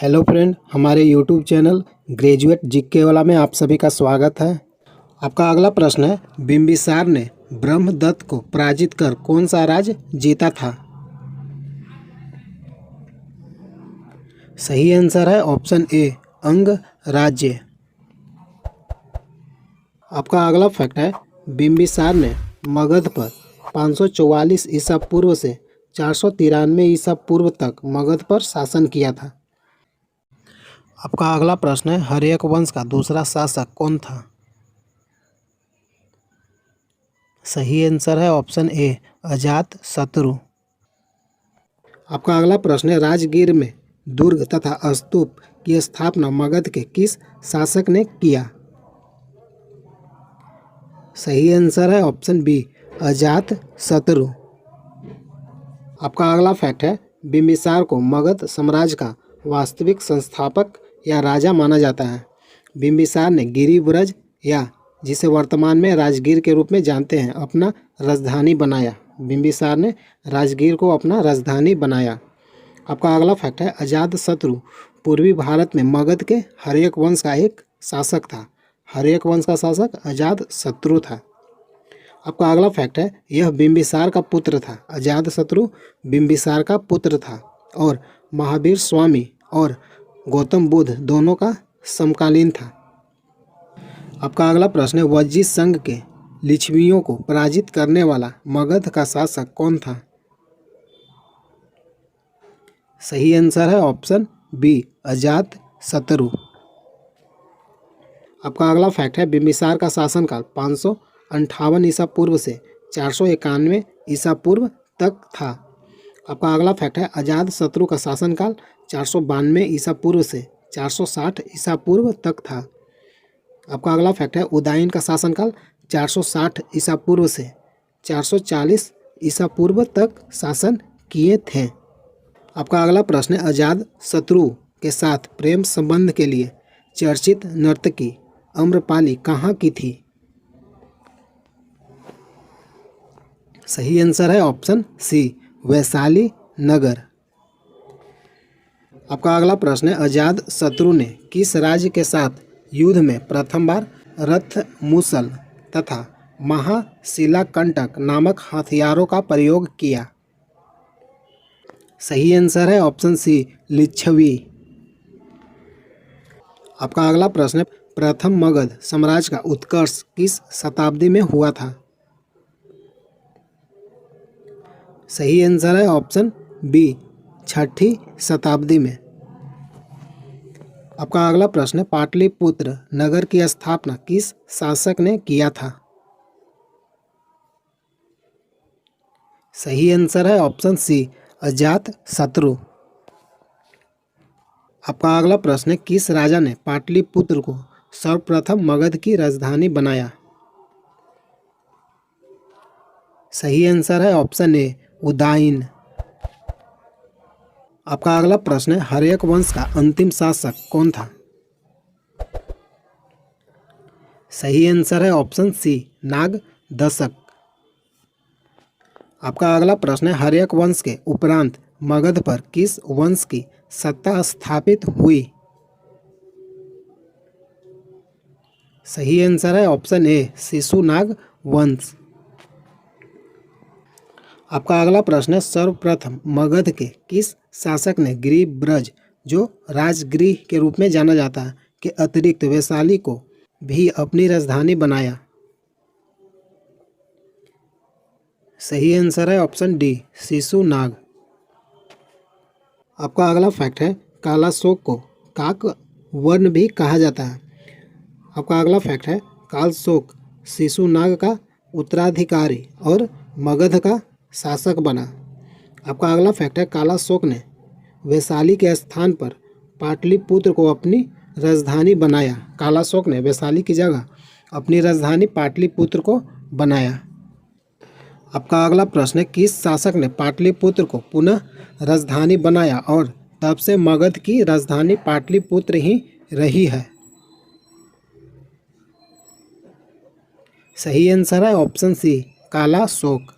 Hello friend, हमारे YouTube channel graduate GK वाला में आप सभी का स्वागत है। आपका अगला प्रश्न है, बिंबिसार ने ब्रह्मदत्त को पराजित कर कौन सा राज्य जीता था? सही आंसर है ऑप्शन ए, अंग राज्य। आपका अगला फैक्ट है, बिंबिसार ने मगध पर 544 ईसा पूर्व से 493 ईसा पूर्व तक मगध पर शासन किया था। आपका अगला प्रश्न है, हर्यक वंश का दूसरा शासक कौन था? सही आंसर है ऑप्शन ए, अजात शत्रु। आपका अगला प्रश्न है, राजगीर में दुर्ग तथा स्तूप की स्थापना मगध के किस शासक ने किया? सही आंसर है ऑप्शन बी, अजात शत्रु। आपका अगला फैक्ट है, बिंबिसार को मगध साम्राज्य का वास्तविक संस्थापक या राजा माना जाता है। बिंबिसार ने गिरिब्रज या जिसे वर्तमान में राजगीर के रूप में जानते हैं अपना राजधानी बनाया। बिंबिसार ने राजगीर को अपना राजधानी बनाया। आपका अगला फैक्ट है, अजातशत्रु पूर्वी भारत में मगध के हर्यक वंश का एक शासक था। हर्यक वंश का शासक अजातशत्रु था। आपका अगला फैक्ट है, यह बिंबिसार का पुत्र था। अजातशत्रु बिंबिसार का पुत्र था और महावीर स्वामी और गौतम बुद्ध दोनों का समकालीन था। आपका अगला प्रश्न है, वज्जी संघ के लिच्छवियों को पराजित करने वाला मगध का शासक कौन था? सही आंसर है ऑप्शन बी, अजातशत्रु। आपका अगला फैक्ट है, बिंबिसार का शासनकाल 558 ईसा पूर्व से 491 ईसा पूर्व तक था। आपका अगला फैक्ट है, अजातशत्रु का शासनकाल 492 ईसा पूर्व से 460 ईसा पूर्व तक था। आपका अगला फैक्ट है, उदयन का शासनकाल 460 ईसा पूर्व से 440 ईसा पूर्व तक शासन किए थे। आपका अगला प्रश्न है, अजातशत्रु के साथ प्रेम संबंध के लिए चर्चित नर्तकी अम्रपाली कहाँ की थी? सही आंसर है ऑप्शन सी, वैशाली नगर। आपका अगला प्रश्न है, अजातशत्रु ने किस राज्य के साथ युद्ध में प्रथम बार रथ मूसल तथा महाशिलाकंटक नामक हथियारों का प्रयोग किया? सही आंसर है ऑप्शन सी, लिच्छवी। आपका अगला प्रश्न है, प्रथम मगध साम्राज्य का उत्कर्ष किस शताब्दी में हुआ था? सही आंसर है ऑप्शन बी, 6ठी शताब्दी में। आपका अगला प्रश्न है, पाटलिपुत्र नगर की स्थापना किस शासक ने किया था? सही आंसर है ऑप्शन सी, अजातशत्रु। आपका अगला प्रश्न है, किस राजा ने पाटलिपुत्र को सर्वप्रथम मगध की राजधानी बनाया? सही आंसर है ऑप्शन ए, उदयन। आपका अगला प्रश्न है, हर्यक वंश का अंतिम शासक कौन था? सही आंसर है ऑप्शन सी, नागदशक। आपका अगला प्रश्न है, हर्यक वंश के उपरांत मगध पर किस वंश की सत्ता स्थापित हुई? सही आंसर है ऑप्शन ए, शिशुनाग वंश। आपका अगला प्रश्न है, सर्वप्रथम मगध के किस शासक ने गिरिब्रज, जो राजगृह के रूप में जाना जाता है, के अतिरिक्त वैशाली को भी अपनी राजधानी बनाया? सही आंसर है ऑप्शन डी, शिशुनाग। आपका अगला फैक्ट है, कालाशोक को काक वर्ण भी कहा जाता है। आपका अगला फैक्ट है, कालशोक शिशुनाग का उत्तराधिकारी और मगध का शासक बना। आपका अगला फैक्ट है, कालाशोक ने वैशाली के स्थान पर पाटलिपुत्र को अपनी राजधानी बनाया। कालाशोक ने वैशाली की जगह अपनी राजधानी पाटलिपुत्र को बनाया। आपका अगला प्रश्न है, किस शासक ने पाटलिपुत्र को पुनः राजधानी बनाया और तब से मगध की राजधानी पाटलिपुत्र ही रही है? सही आंसर है ऑप्शन सी, कालाशोक।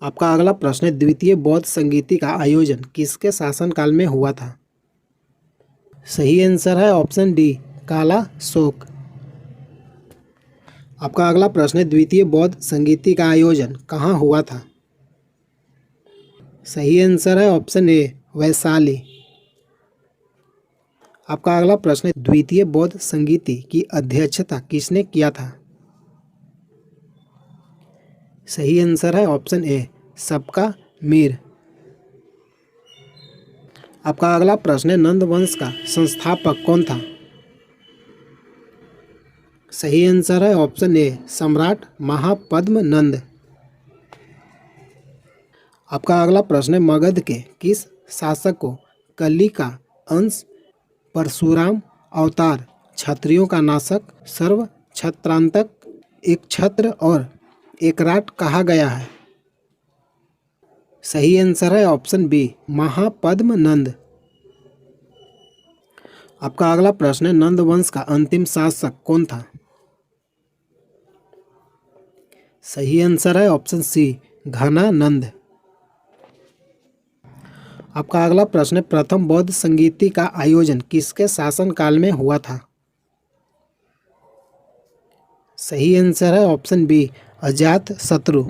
आपका अगला प्रश्न है, द्वितीय बौद्ध संगीति का आयोजन किसके शासनकाल में हुआ था? सही आंसर है ऑप्शन डी, काला शोक। आपका अगला प्रश्न है, द्वितीय बौद्ध संगीति का आयोजन कहाँ हुआ था? सही आंसर है ऑप्शन ए, वैशाली। आपका अगला प्रश्न है, द्वितीय बौद्ध संगीति की अध्यक्षता किसने किया था? सही आंसर है ऑप्शन ए, सबका मीर। आपका अगला प्रश्न है, नंद वंश का संस्थापक कौन था? सही आंसर है ऑप्शन ए, सम्राट महापद्म नंद। आपका अगला प्रश्न है, मगध के किस शासक को कली का अंश, परशुराम अवतार, क्षत्रियों का नाशक, सर्व छत्रांतक, एक छत्र और एकराट कहा गया है? सही आंसर है ऑप्शन बी, महापद्म नंद। आपका अगला प्रश्न है, नंद वंश का अंतिम शासक कौन था? सही आंसर है ऑप्शन सी, घना नंद। आपका अगला प्रश्न है, प्रथम बौद्ध संगीति का आयोजन किसके शासनकाल में हुआ था? सही आंसर है ऑप्शन बी, अजात शत्रु।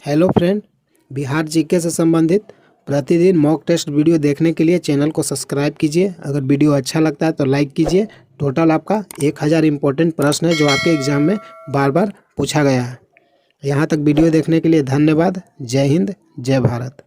हेलो फ्रेंड, बिहार जीके से संबंधित प्रतिदिन मॉक टेस्ट वीडियो देखने के लिए चैनल को सब्सक्राइब कीजिए। अगर वीडियो अच्छा लगता है तो लाइक कीजिए। टोटल आपका 1000 इम्पोर्टेंट प्रश्न है जो आपके एग्जाम में बार बार पूछा गया है। यहाँ तक वीडियो देखने के लिए धन्यवाद। जय हिंद, जय भारत।